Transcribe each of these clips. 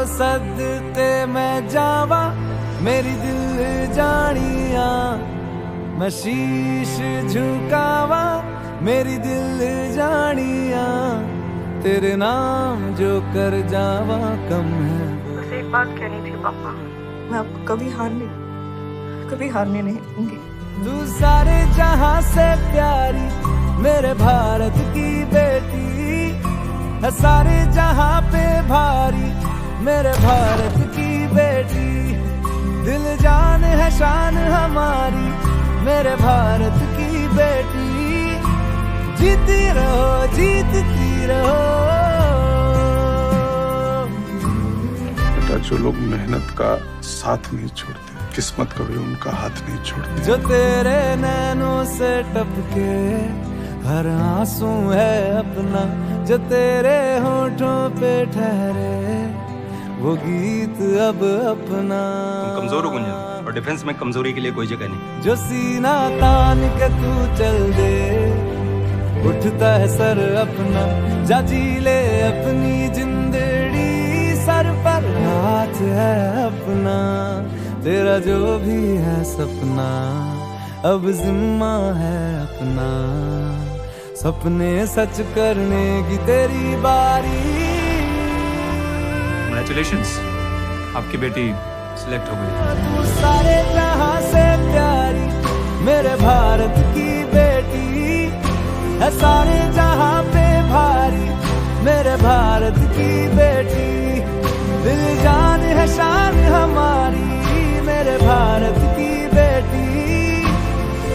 सदते मैं जावा मेरी दिल जानिया, मैं शीश झुकावा मेरी दिल जानिया, तेरे नाम जो कर जावा कम है। बस एक बात कहनी थी पापा, मैं आपको कभी हारने नहीं दूंगी। तू सारे जहां से प्यारी मेरे भारत की बेटी है, सारे जहां पे भारी मेरे भारत की बेटी, दिल जान है शान हमारी मेरे भारत की बेटी, जीती रहो जीतती रहो। बेटा, जो लोग मेहनत का साथ नहीं छोड़ते, किस्मत कभी उनका हाथ नहीं छोड़ती। जो तेरे नैनों से टपके हर आंसू है अपना, जो तेरे होठों पे ठहरे वो गीत अब अपना। तुम कमजोर हो गुंजन, और डिफेंस में कमजोरी के लिए कोई जगह नहीं। जो सीना तान के तू चल दे, उठता है सर अपना, जा जी ले अपनी जिंदड़ी, सर पर हाथ है अपना, तेरा जो भी है सपना अब जिम्मा है अपना, सपने सच करने की तेरी बारी। कांग्रेचुलेशंस, आपकी बेटी सिलेक्ट हो गई। तू सारे जहां से प्यारी मेरे भारत की बेटी है, सारे जहां पे भारी मेरे भारत की बेटी, दिल जान है शान हमारी मेरे भारत की बेटी,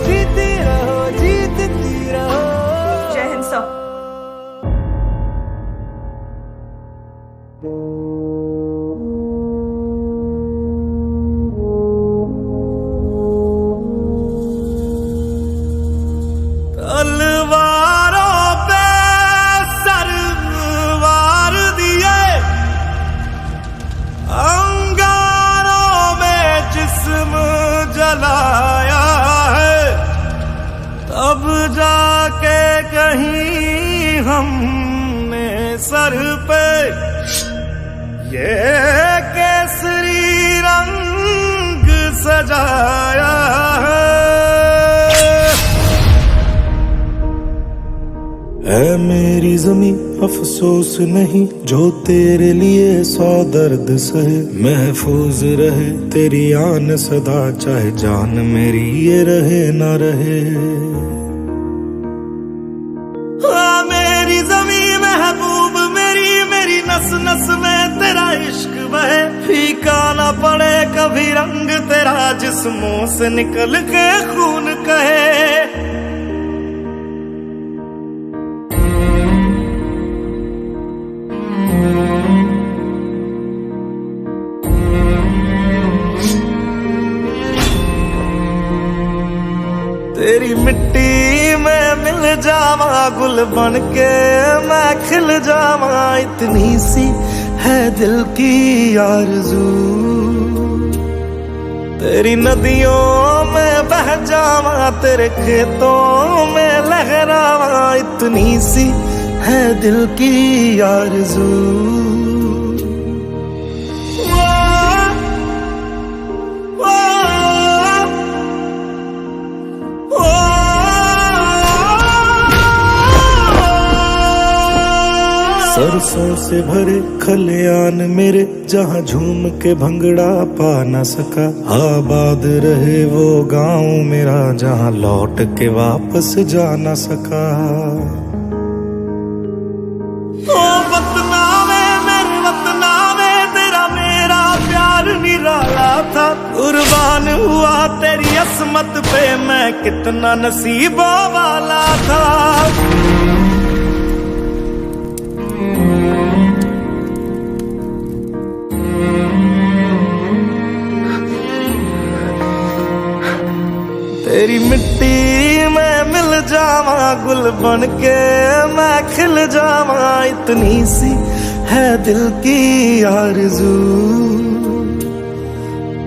जीती रहो जीतती रहो। जय हिंद सर। तलवारों पे सरवार दिए, अंगारों में जिस्म जलाया है, तब जाके कहीं हमने सर पे ये केसरी रंग सजाया है। ऐ मेरी ज़मीं अफसोस नहीं, जो तेरे लिए 100 दर्द सहे, महफूज रहे तेरी आन सदा, चाहे जान मेरी ये रहे ना रहे। हाँ मेरी ज़मीं महबूब मेरी, मेरी नस नस में तेरा इश्क बहे, फीका ना पड़े कभी रंग तेरा, जिस्मों से निकल के खून कहे। तेरी मिट्टी में मिल जावा गुल बन के मैं खिल जावा, इतनी सी है दिल की आरज़ू, तेरी नदियों में बह जावा तेरे खेतों में लहरावा, इतनी सी है दिल की आरज़ू। सरसों से भरे खलियान मेरे, जहाँ झूम के भंगड़ा पा न सका, आबाद रहे वो गांव मेरा, जहाँ लौट के वापस जा न सका। ओ वतना में मेरे वतना में तेरा मेरा प्यार निराला था, कुर्बान हुआ तेरी असमत पे मैं कितना नसीबों वाला था। तेरी मिट्टी में मिल जावा गुल बन के मैं खिल जावा, इतनी सी है दिल की आरज़ू,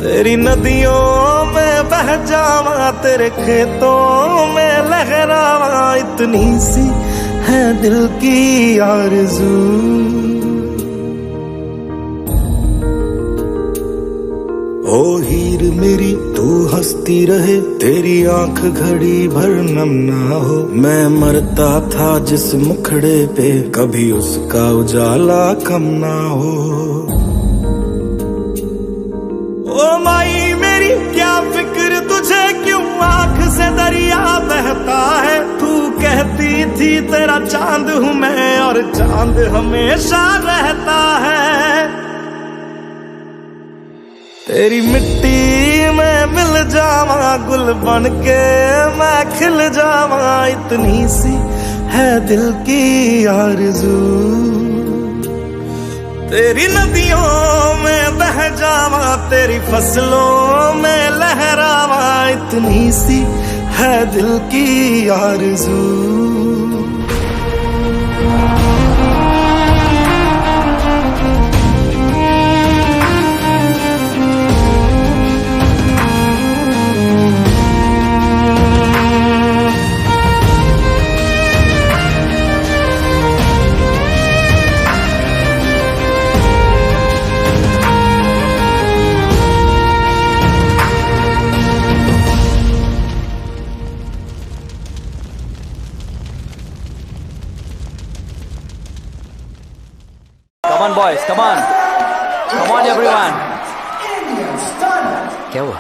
तेरी नदियों में बह जावा तेरे खेतों में लहरावा, इतनी सी है दिल की आरज़ू। ओ हीर मेरी तू हंसती रहे, तेरी आंख घड़ी भर नम ना हो। मैं मरता था जिस मुखड़े पे, कभी उसका उजाला कम ना हो। ओ माई मेरी क्या फिक्र तुझे, क्यों आंख से दरिया बहता है। तू कहती थी तेरा चांद हूं मैं, और चांद हमेशा रहता है। तेरी मिट्टी में मिल जावा, गुल बन के मैं खिल जावा। इतनी सी है दिल की आरज़ू, तेरी नदियों में बह जावा, तेरी फसलों में लहरावा। इतनी सी है दिल की आरज़ू। Come on boys, come on. Come on everyone. क्या हुआ?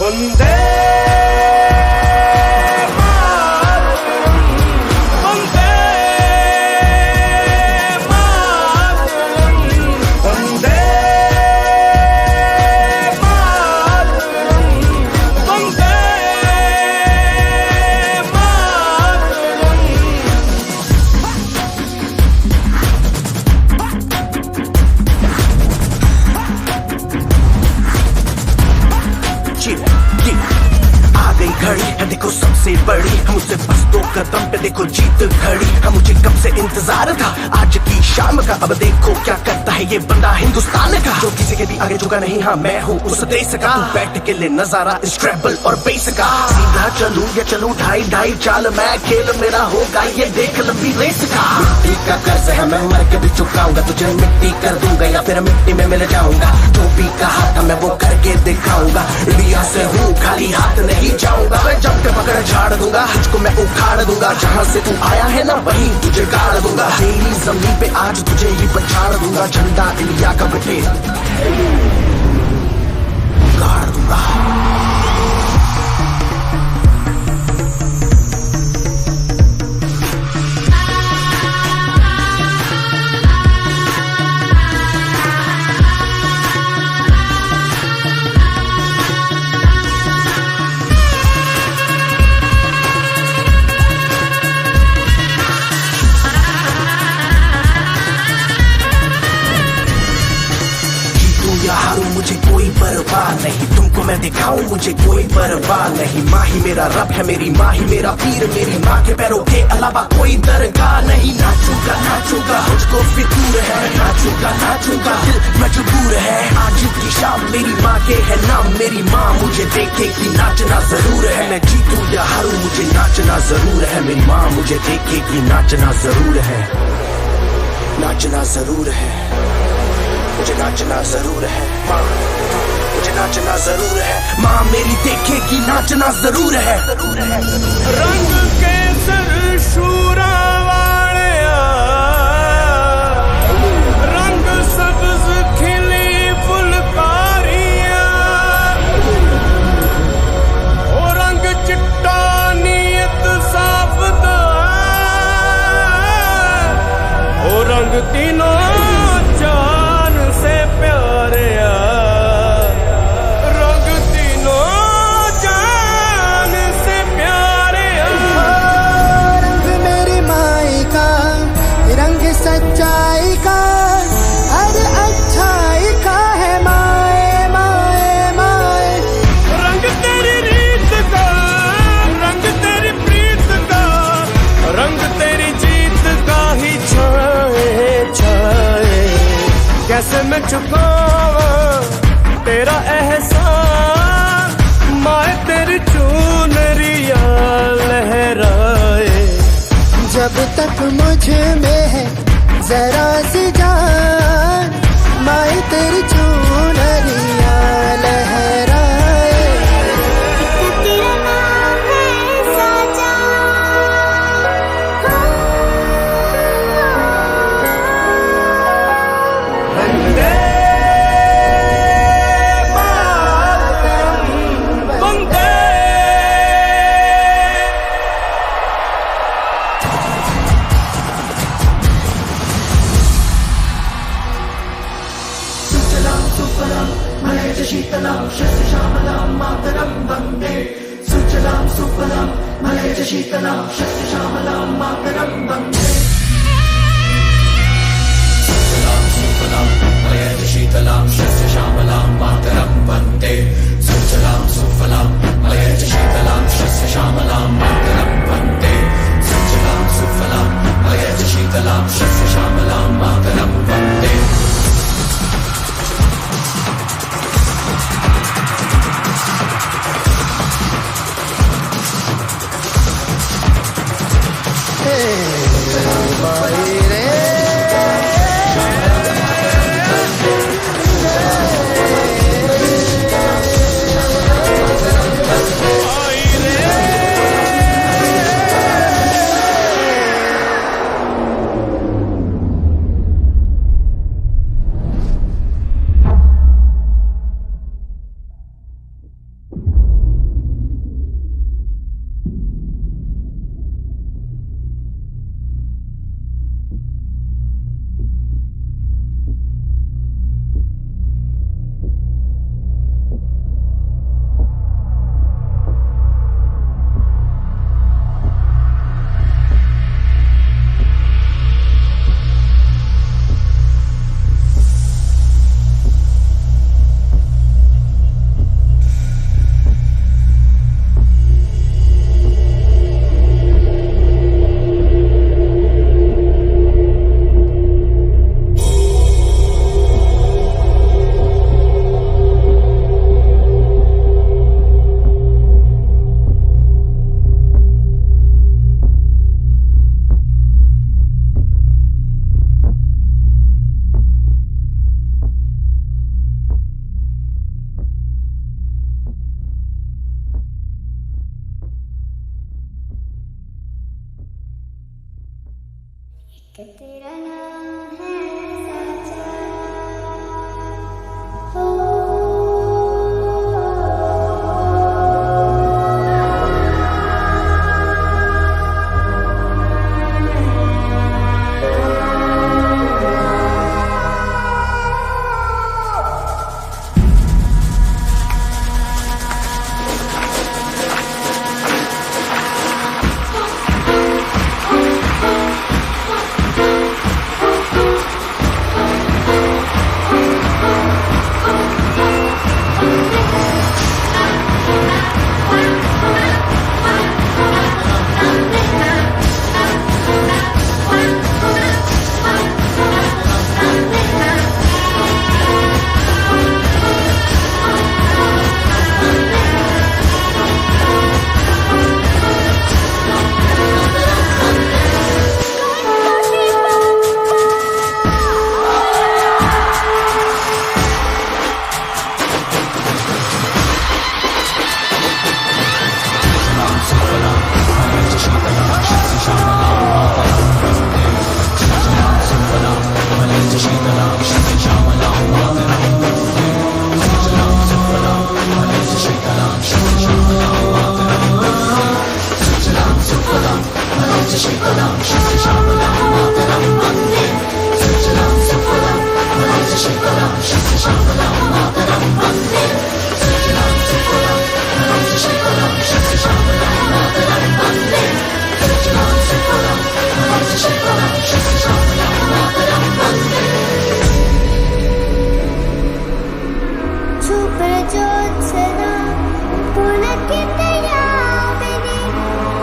वंदे देखो सबसे बड़ी, हम उससे बस 2 कदम पे देखो जीत खड़ी। हम मुझे कब से इंतजार था आज की शाम का, अब देखो क्या करता है ये बंदा हिंदुस्तान का, जो किसी के भी आगे झुका नहीं। हाँ मैं हूँ उस देश का, बैठ के ले नजारा इस ट्रैवल और बेस का। सीधा चलूं या चलूं ढाई ढाई चाल, मैं खेल मेरा होगा ये देख लंबी रेस का। मिट्टी का कर्ज है मैं मर के भी चुकाऊंगा, तुझे मिट्टी कर दूंगा या फिर मिट्टी में मिल जाऊंगा। जो भी कहा था मैं वो करके दिखाऊंगा, इंडिया से हूँ खाली हाथ नहीं जाऊंगा। मैं जब के पकड़ झाड़ दूंगा, तुझको मैं उखाड़ दूंगा। जहाँ से तू आया है ना वहीं तुझे गाड़ दूंगा। तेरी जमीन पे आज तुझे ही पछाड़ दूंगा, झंडा इंडिया का बटे गाड़ दूंगा। मुझे कोई परवाह नहीं, तुमको मैं दिखाऊं मुझे कोई परवाह नहीं। माँ ही मेरा रब है, मेरी माँ ही मेरा पीर, मेरी माँ के पैरों के अलावा कोई दरगाह नहीं। नाचूंगा नाचूंगा मुझको फितूर है, नाचूंगा नाचूंगा दिल मजबूर है। आज की शाम मेरी माँ के है नाम, मेरी माँ मुझे देखेगी नाचना जरूर है। मैं जीतूं या हारूं मुझे नाचना जरूर है, मेरी माँ मुझे देखेगी नाचना जरूर है। नाचना जरूर है, मुझे नाचना जरूर है। माँ मुझे नाचना जरूर है, माँ मेरी देखेगी नाचना जरूर है। रंग केसर शूरा वालिया, रंग सब्ज खिली फुलकारियां, ओ रंग चिट्टा नीयत साफ अब तक मुझ में है जरा सी जान, माए तेरी चुनरिया लहराए। तेरा नाम है साजा, वंदे मातरम, वंदे। तेरा नाम है साजा,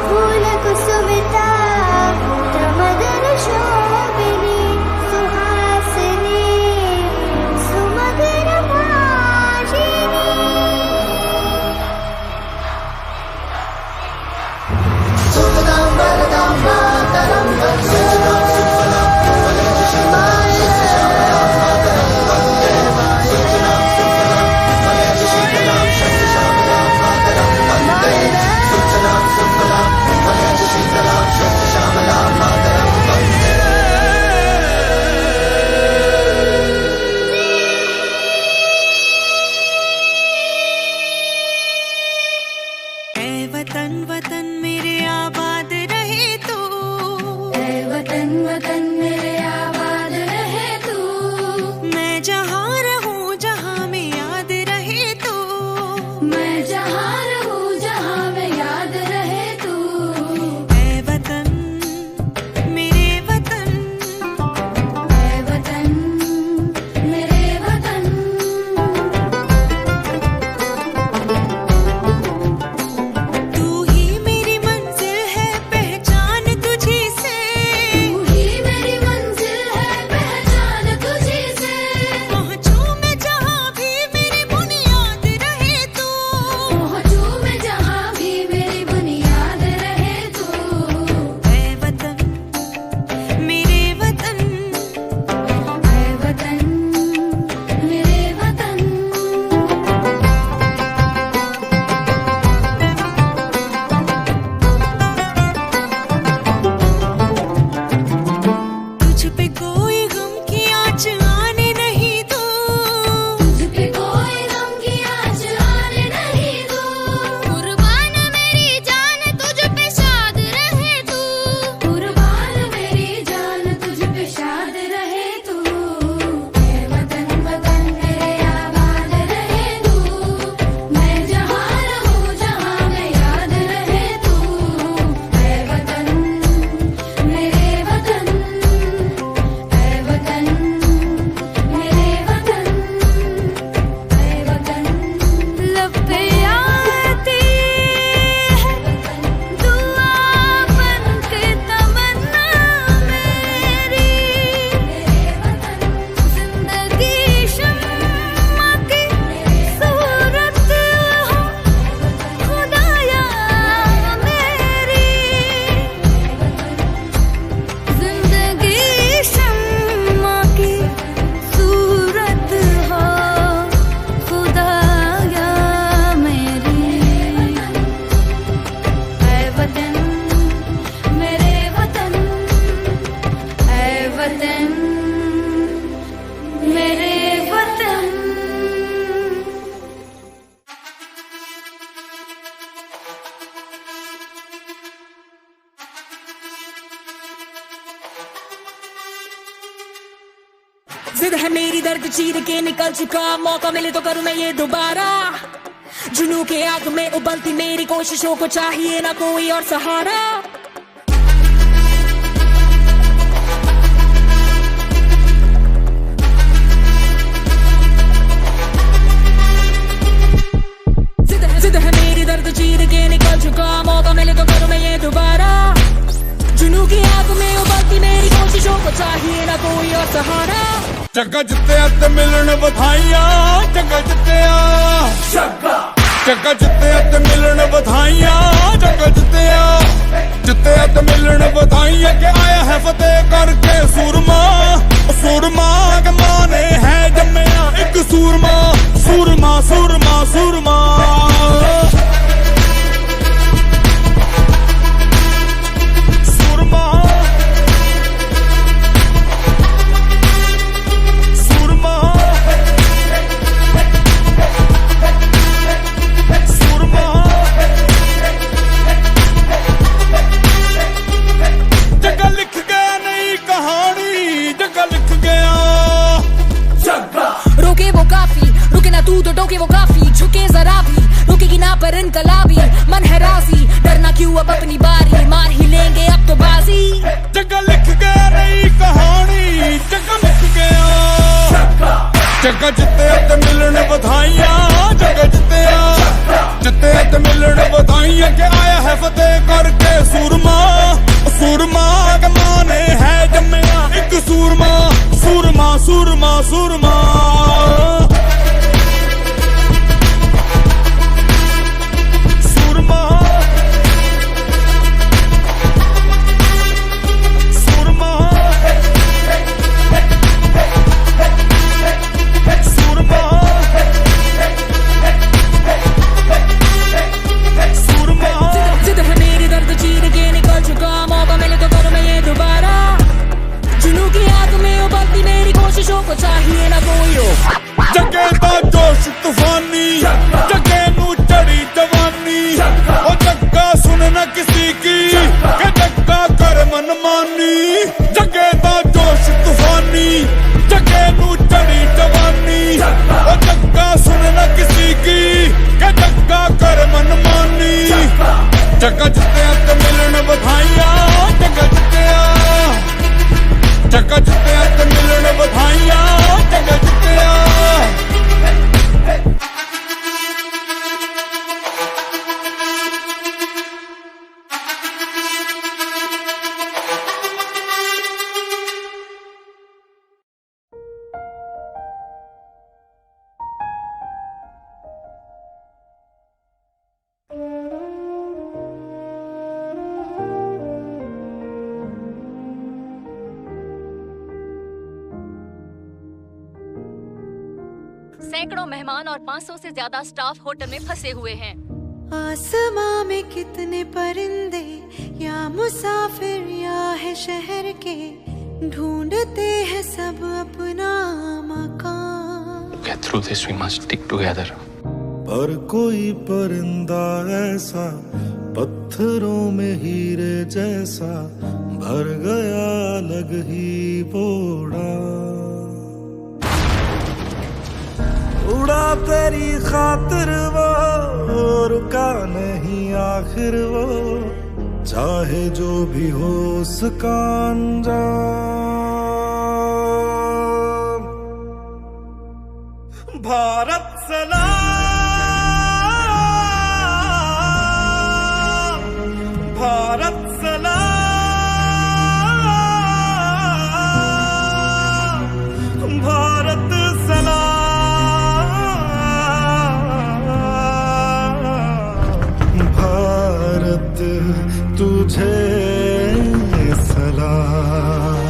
फूल कुसुमिता जिद है मेरी दर्द चीर के निकल चुका, मौका मिले तो करूं मैं ये दोबारा। जुनू के आग में उबलती मेरी कोशिशों को चाहिए ना कोई और सहारा। जिद है मेरी दर्द चीर के निकल चुका, मौका मिले तो करूं मैं ये दोबारा। जुनू की आग में उबलती मेरी कोशिशों को चाहिए ना कोई और सहारा। जग्गा जित्तिया ते मिलन बधाइयां, जग्गा जित्तिया, जग्गा जित्तिया ते मिलन बधाइयां, जग्गा जित्तिया, जित्तिया ते मिलन बधाइयां के आया है फतेह करके सूरमा। सूरमा के माने है जम्मिया एक सूरमा, सूरमा सूरमा सूरमा। तू तो टोके वो काफी, झुके जरा भी रुकेगी ना पर इनकलाबी। मन है राजी, डरना क्यों अब अपनी बारी, मार ही लेंगे अब तो बाजी। जग्गा लिख गया नई कहानी, जग्गा लिख गया। जग्गा जित्तिया ते मिलन बधाइयां, जग्गा जित्तिया, जित्तिया ते मिलन बधाइयां के आया है फतेह करके सूरमा। सूरमा के माने है जम्मिया एक सूरमा, सूरमा सूरमा सूरमा। को चाहिए ना कोई जगे दा जोश तूफानी, जगे नू चढ़ी जवानी। ओ जग्गा सुन न किसी की, के जग्गा कर मनमानी। जगे दा जोश तूफानी, जगे नू चढ़ी जवानी। ओ जग्गा सुन न किसी की, के जग्गा कर मनमानी। जग्गा जित्तिया ते मिलन बधाइयां, जग्गा जित्तिया, जग्गा जित्तिया ते मिलन बधाइयां, जग्गा जित्तिया। सैकड़ों मेहमान और 500 से ज्यादा स्टाफ होटल में फंसे हुए हैं। आसमां में कितने परिंदे, या मुसाफिर या है शहर के, ढूंढते हैं सब अपना मकान। Get through this, we must stick together. पर कोई परिंदा ऐसा, पत्थरों में हीरे जैसा, भर गया अलग ही बोड़ा। उड़ा तेरी खातिर वो, रुका नहीं आखिर वो, चाहे जो भी हो उसका अंजाम। भारत सलाम, भारत सलाम, भारत सलाम, भारत तुझे सलाम।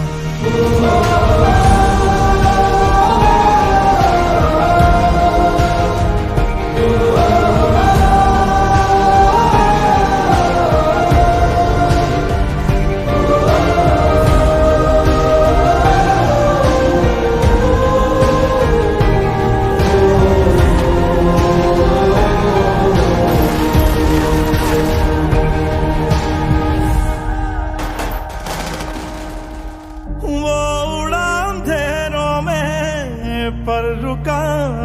वो उड़ान पर रुका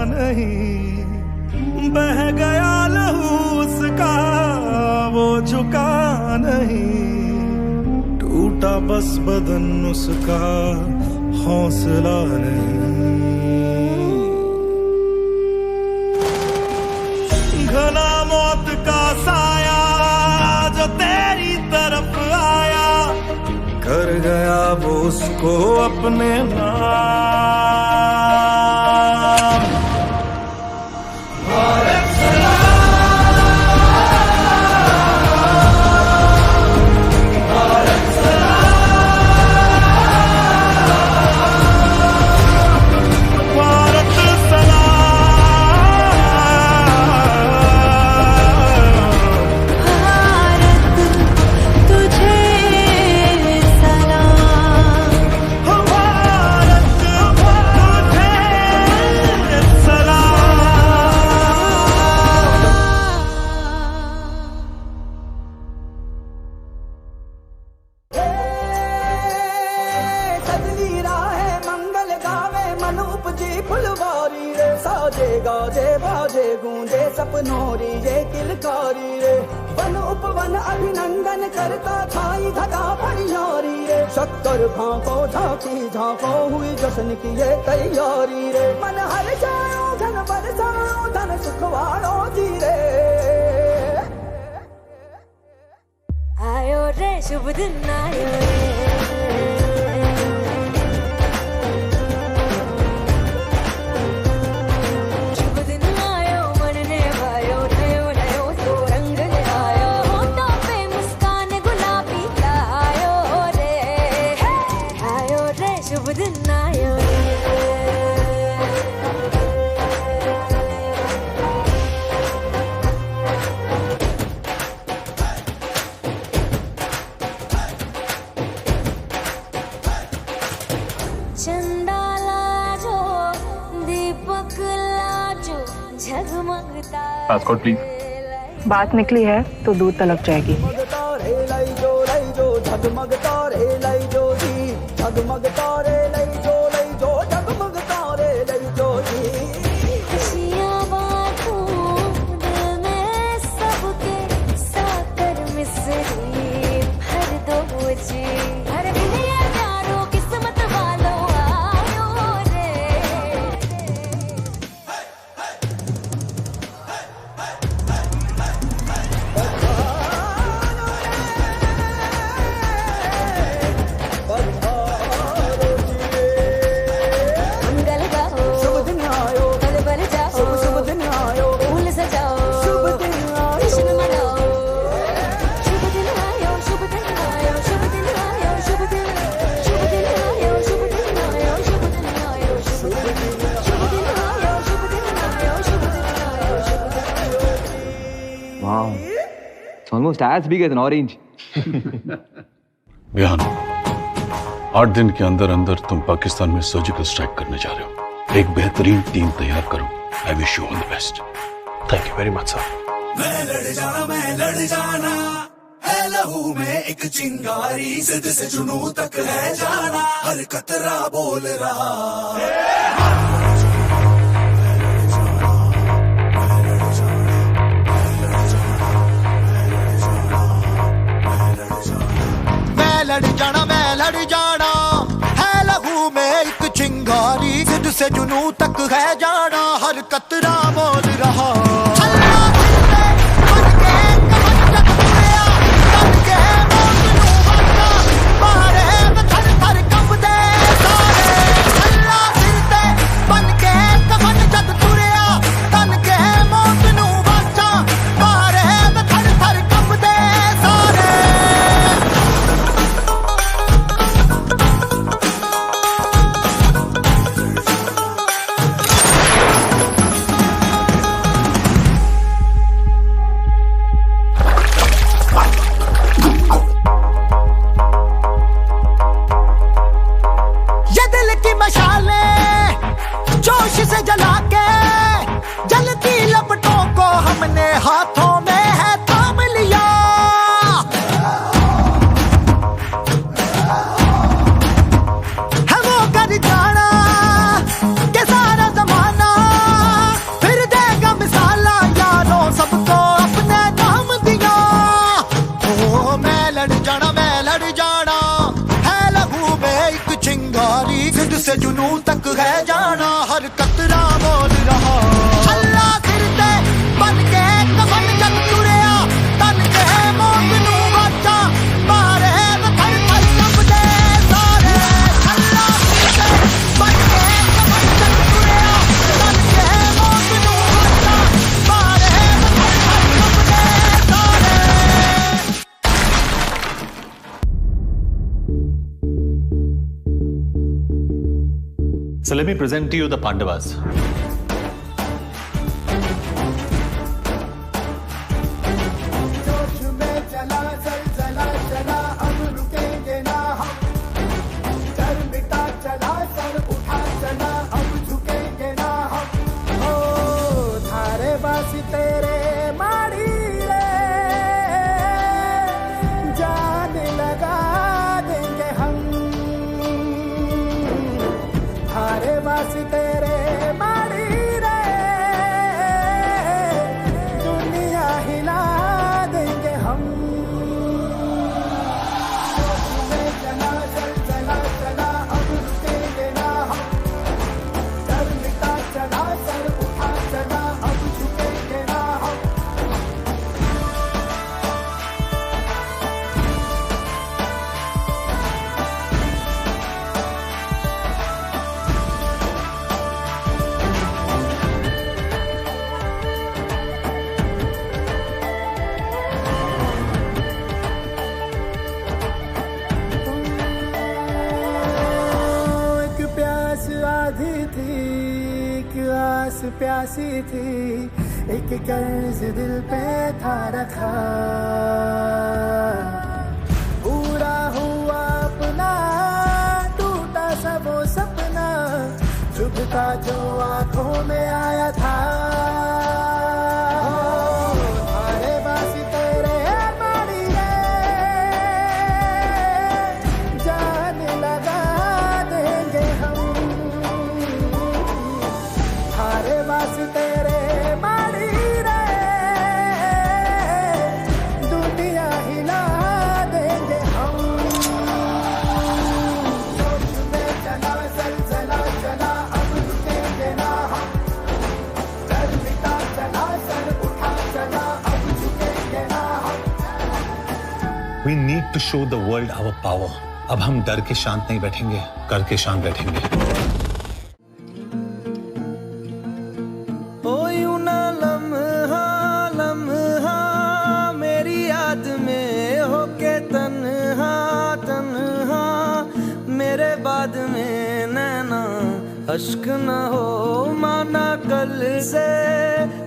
नहीं, बह गया लहू उसका वो झुका नहीं, टूटा बस बदन उसका हौसला नहीं। घना मौत का साया जो तेरी तरफ आया, कर गया वो उसको अपने नाम। भारत सपनोरी ये किलकारी रे, वन उपवन अभिनंदन करता छाई घटा परियारी रे, शक्कर भांको झांकी झांको हुई जश्न की ये तैयारी रे, मन हर जाओ धन बरसाओ धन सुखवाड़ो जी रे। आयो रे शुभ दिन आयो रे, पासपोर्ट प्लीज। बात निकली है तो दूर तलक जाएगी। Almost as big as an orange. बिहान 8 दिन के अंदर अंदर तुम पाकिस्तान में सर्जिकल स्ट्राइक करने जा रहे हो। एक बेहतरीन टीम तैयार करो। I wish you all the best. Thank you very much sir. मैं लड़ जाना है लहू में एक चिंगारी, जिद से जुनू तक है जाना, हर कतरा बोल रहा। मैं लड़ जाना है लहू में एक चिंगारी, जिद से जुनू तक है जाना, हर कतरा बोल रहा। से जुनू तक है जाना, हर कतरा बोल रहा। अल्लाह सिर ते बन के कफन जग तुरिया, तन के मौत नू वाचा मारे थर थर कंबदे सारे। अल्लाह सिर ते बन के कफन जग तुरिया, तन के मौत नू वाचा मारे थर थर कंबदे सारे। So let me present to you the Pandavas. जोश में चला जलजला चला, अब रुकेंगे ना हम। डर मिटा चला, सर उठा चला, अब झुकेंगे ना हम। ओ थारे बासी तेरे माड़ी रे, जान लगा देंगे हम। थारे बासी तेरे माड़ी रे, दुनिया हिला देंगे हम। में चला चला चला, अब रुकेंगे ना हम। डर मिटा चला, सर उठा चला, अब झुकेंगे ना हम। एक प्यास आधी थी, एक आस प्यासी थी, एक कर्ज दिल पे था रखा। पूरा हुआ अपना, टूटा सा वो सपना, चुभता जो आंखों में आया था। थारे बासी तेरे मारी रे, जान लगा देंगे हम। थारे बासी तेरे मारी रे, दुनिया हिला देंगे हम। जोश में चला जलजला चला, अब रुकेंगे ना हम। डर मिटा चला, सर उठा चला, अब झुकेंगे ना हम। We need to show the world our power. अब हम डर के शांत नहीं बैठेंगे, करके शांत बैठेंगे। ओ यूं ना लम्हा लम्हा मेरी याद में होके तन्हा तन्हा, मेरे बाद में नैना अश्क न हो माना, कल से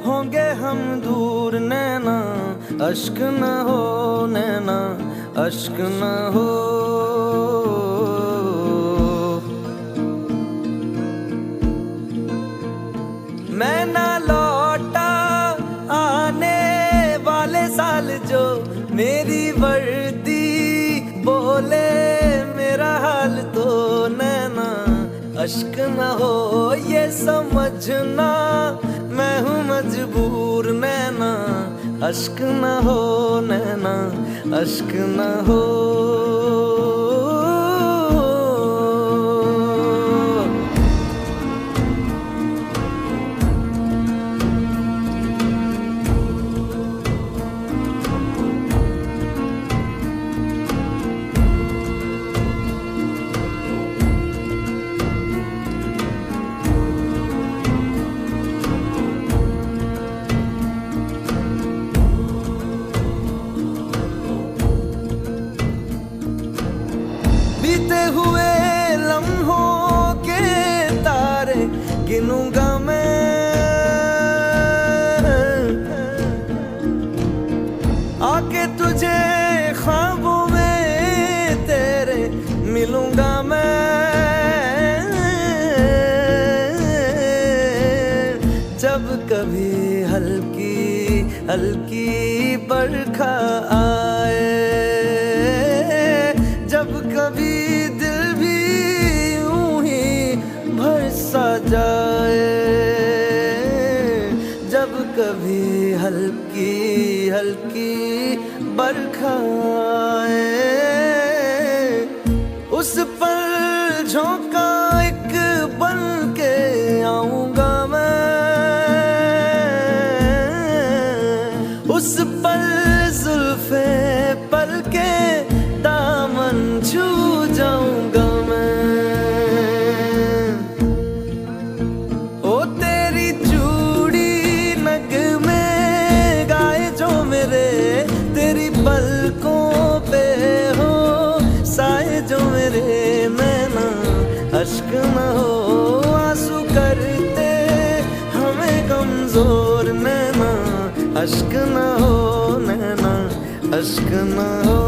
होंगे हम दूर नैना, अश्क न हो नैना, अश्क न हो। मैं ना लौटा आने वाले साल, जो मेरी वर्दी बोले मेरा हाल, तो नैना अश्क न हो ये समझना, मैं हूँ मजबूर नैना, अश्क न हो नैना, अश्क न हो। बीते हुए लम्हों के तारे गिनूंगा मैं, आके तुझे ख्वाबों में तेरे मिलूंगा मैं। जब कभी हल्की हल्की बरखा आए, जब कभी दिल भी यूं ही भर सा जाए, जब कभी हल्की हल्की बरखा आए, उस पर झोंका एक अश्क न हो।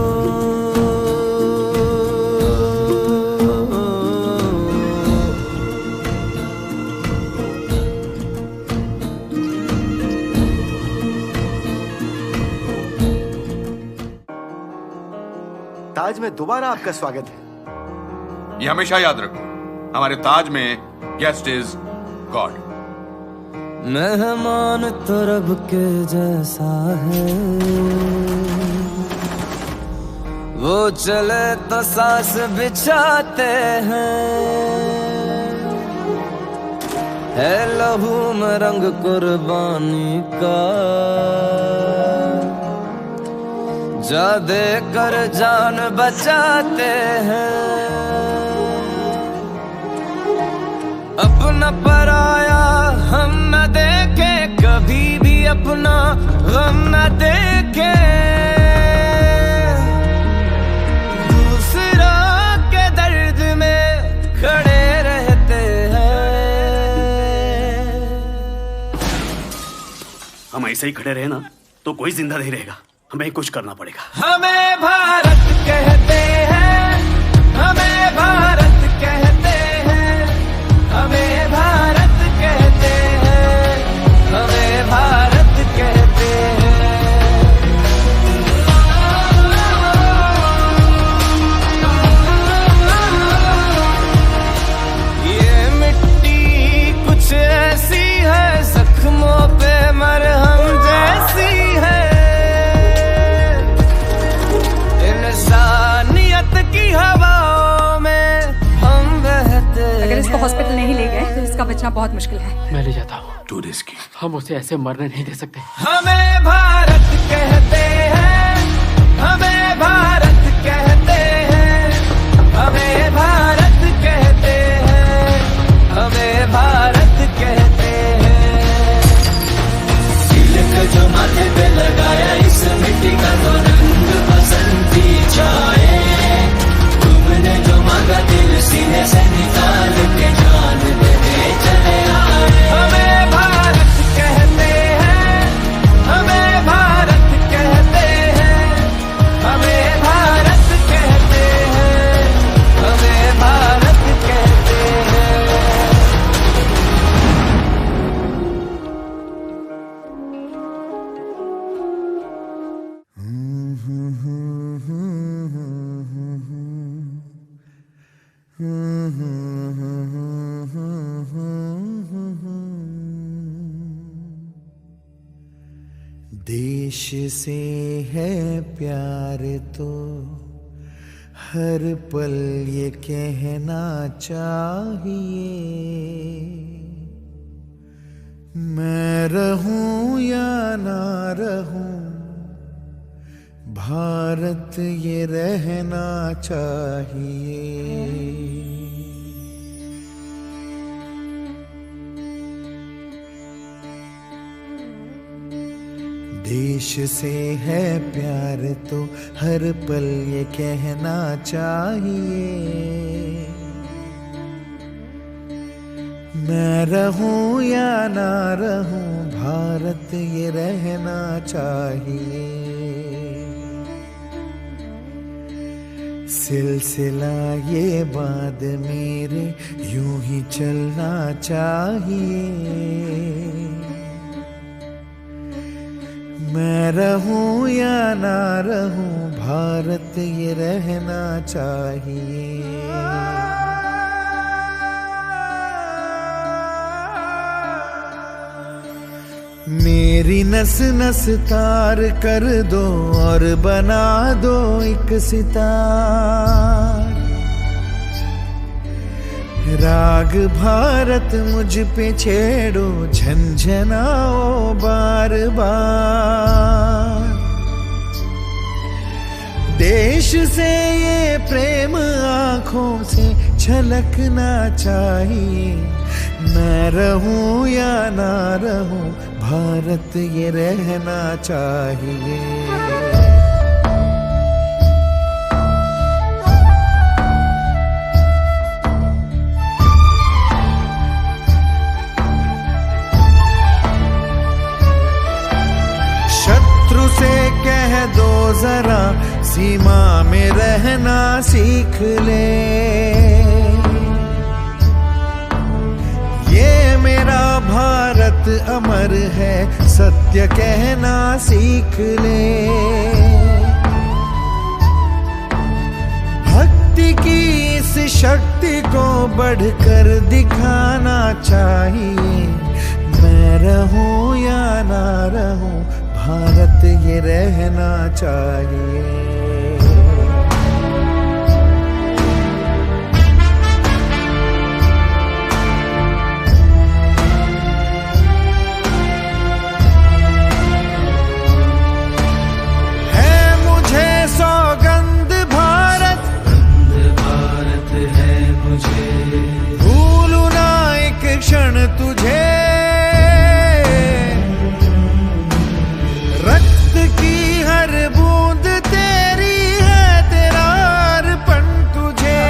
ताज में दोबारा आपका स्वागत है। ये हमेशा याद रखो, हमारे ताज में गेस्ट इज गॉड। मेहमान तो रब के जैसा है, वो चले तो सांस बिछाते हैं। है लहू में रंग कुर्बानी का, जा दे कर जान बचाते हैं। अपना पराया हम न देखे, कभी भी अपना गम न देखे। दूसरा के दर्द में खड़े रहते हैं। हम ऐसे ही खड़े रहे ना तो कोई जिंदा नहीं रहेगा, हमें कुछ करना पड़ेगा। हमें भारत कहते हैं, हमें भारत कहते हैं, हमें भारत कहते हैं, हमें भारत कहते हैं। ये मिट्टी कुछ ऐसी है, जख्मों पे मरहम जैसी है। इंसानियत की हवाओं में हम बहते। अगर इसको हॉस्पिटल नहीं ले गए तो इसका बचना बहुत मुश्किल है। मैं ले जाता हूँ। टू रिस्की, हम उसे ऐसे मरने नहीं दे सकते। हमें भारत कहते हैं, हमें भारत कहते हैं, हमें भारत कहते हैं, हमें भारत कहते हैं। तिलक जो माथे पे लगाया, इस मिट्टी का तो रंग बसंती छाए। तुमने जो मांगा दिल सीने से निकाल के जान देने चले आए। हमें भारत कहते हैं, हमें भारत कहते हैं, हमें भारत कहते हैं, हमें भारत कहते हैं। देश से है प्यार तो हर पल ये कहना चाहिए। मैं रहूं या ना रहूं, भारत ये रहना चाहिए। देश से है प्यार तो हर पल ये कहना चाहिए। मैं रहूं या ना रहूं, भारत ये रहना चाहिए। सिलसिला ये बाद मेरे यूं ही चलना चाहिए। मैं रहूं या ना रहूं, भारत ये रहना चाहिए। मेरी नस नस तार कर दो और बना दो एक सितार। राग भारत मुझ पे छेड़ो, झंझनाओ बार बार। देश से ये प्रेम आँखों से छलकना चाहिए। मैं रहूं या ना रहूं, भारत ये रहना चाहिए। शत्रु से कह दो जरा सीमा में रहना सीख ले। ये मेरा भारत अमर है, सत्य कहना सीख ले। भक्ति की इस शक्ति को बढ़कर दिखाना चाहिए। मैं रहूं या ना रहूं, भारत ये रहना चाहिए। सौगंध भारत है मुझे, भूलूं ना एक क्षण तुझे। रक्त की हर बूंद तेरी है, तेरा अर्पण तुझे।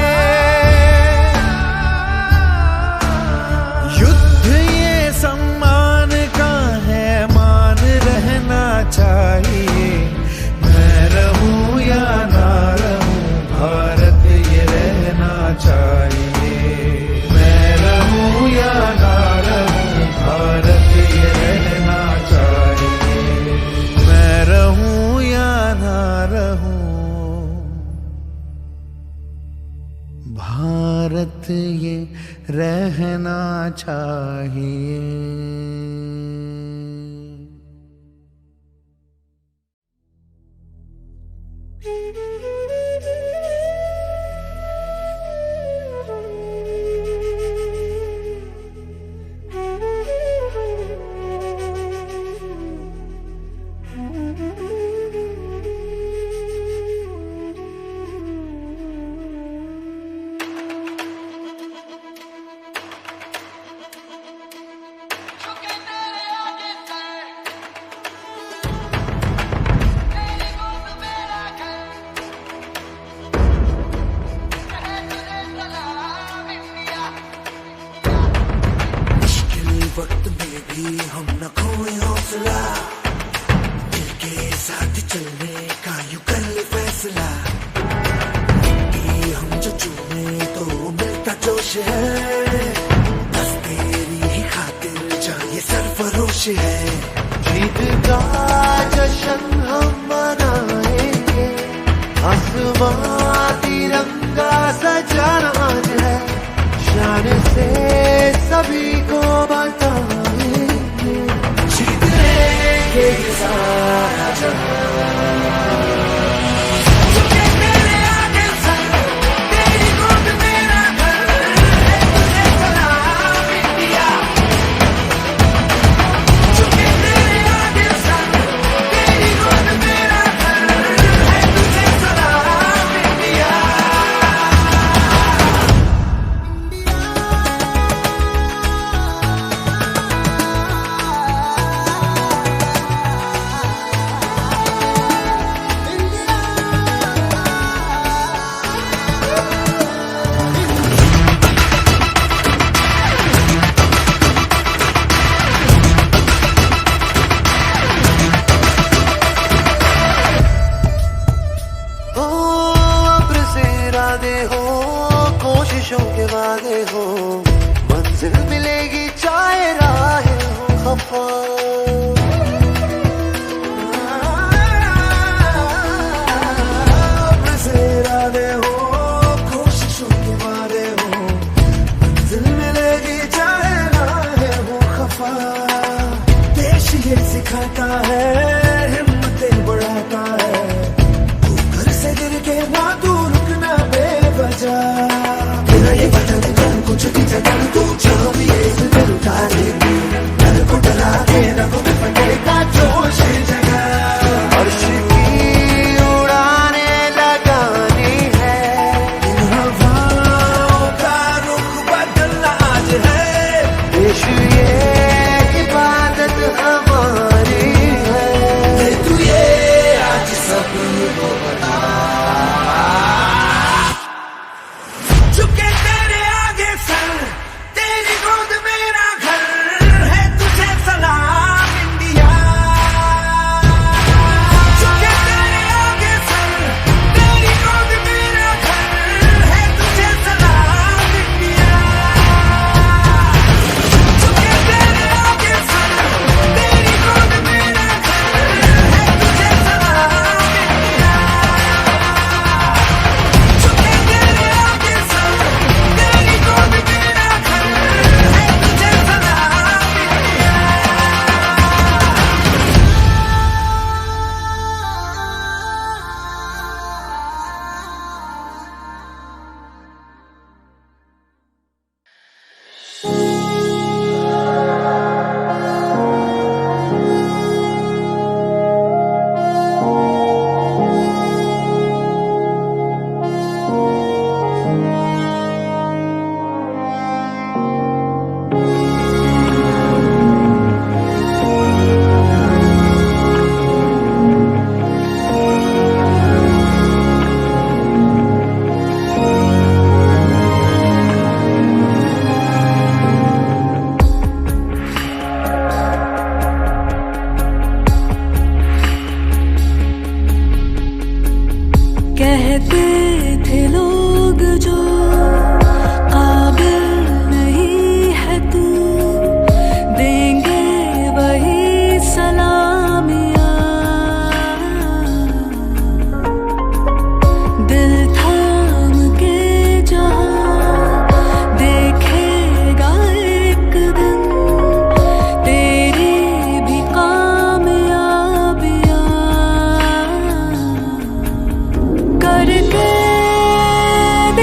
युद्ध ये सम्मान का है, मान रहना चाहिए। मैं रहूं या ना रहूं, भारत ये रहना चाहिए। मैं रहूं या ना रहूं, भारत ये रहना चाहिए। मैं रहूं या ना रहूं, भारत ये रहना चाहिए। वक्त में भी हम न खोए हौसला, दिल के साथ चलने का यूं कर ले फैसला। कि हम जो चुने तो मिलता जोश है, बस तेरी ही खातिर जा ये सरफरोश है। जीत का जश्न हम मनाएंगे, आसमां तिरंगा सजाना है। शान से सभी को बताएंगे, जीत लेंगे सारा जहां। के वादे हो, मंजिल मिलेगी चाहे राहें हो खफा। से इरादे हो, कोशिशों के वादे हो, मंजिल मिलेगी चाहे राहें हो खफा। देश ये सिखाता है, हिम्मतें बढ़ाता है। तू घर से गिर के ना तू रुकना बेवजह। ये वतन कर कुछ भी जगह तू जो भी एक दिल उठा ले, डर को डरा के रखो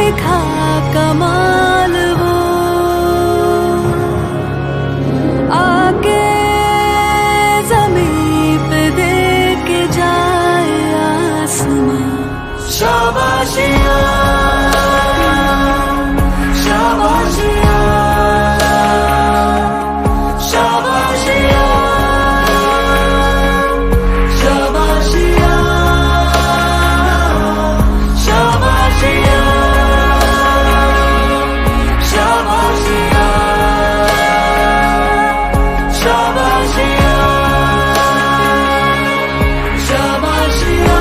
दिखा कमाल वो आके ज़मीन पे दे के जाए आसमां। शाबाशियाँ शाबाशियाँ शाबाशियाँ शाबाशियाँ शाबाशियाँ शाबाशियाँ शाबाशियाँ शाबाशियाँ।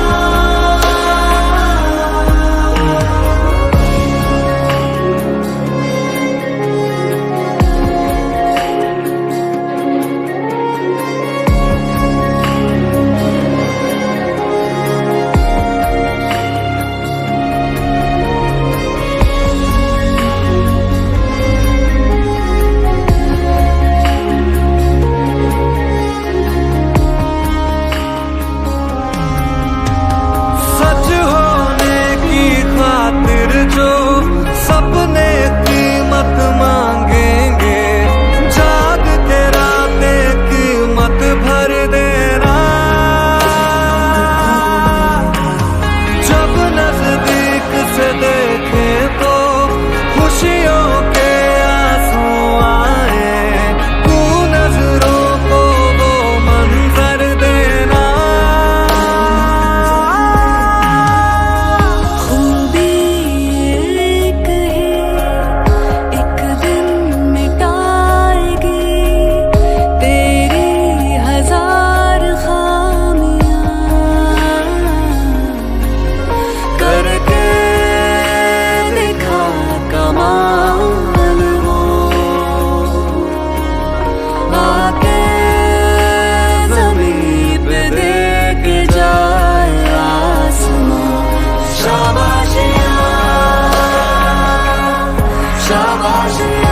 सच होने की खातिर जो सपने कीमत मांगेंगे, जाग के रातें कीमत भर देना। जब नजदीक से देखे तो खुशियों के आंसू आए, तू नजरों को वो मंजर देना। खूबी एक ही एक दिन मिटाएगी तेरी हजार खामियां। करके दिखा कमाल वो आके ज़मीन पे दे के जाए आसमां। शाबाशियाँ शाबाशियाँ